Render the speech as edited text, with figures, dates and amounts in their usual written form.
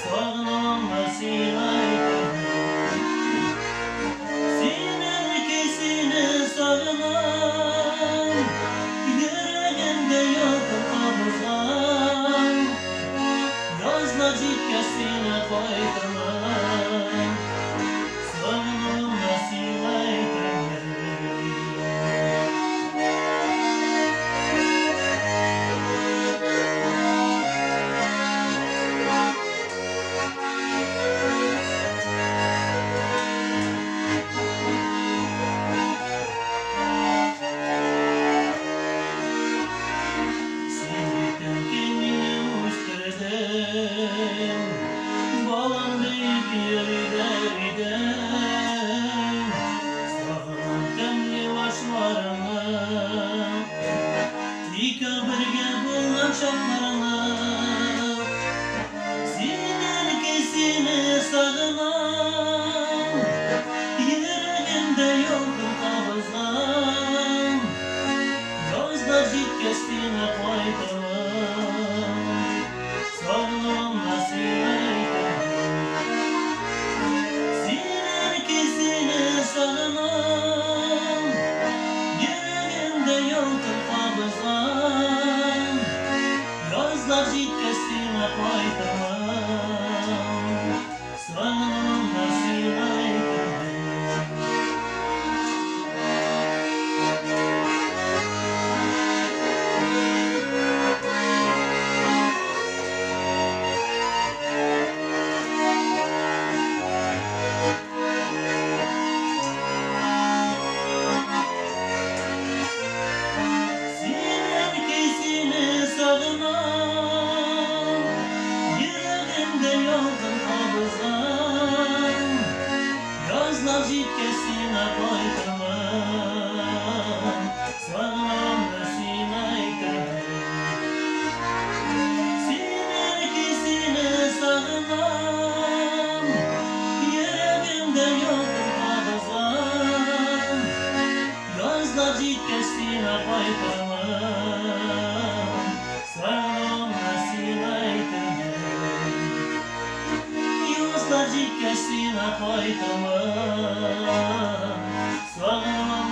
Sağlam vesilaydım. Siner kesine sağlam, yüreğimde yok kabuzlan. Yazlar citkesine koydum. Sağlam vesilaydım. Sağlam, yüreğimde yoktu kabızlan. Gözler citkesine koydum. Sağlam vesilaydım. Siner kesine sağlam, yüreğimde yoktu kabızlan. Gözler citkesine koydum. Sağlam vesilaydım. Siner kesine sağlam, yüreğimde yoktu kabızlan. Gözler citkesine koydum. Sağlam vesilaydım. Siner kesine sağlam, yüreğimde yoktu kabızlan. Gözler citkesine koydum. Sağlam vesilaydım. Gözler citkesine koydum. Sağlam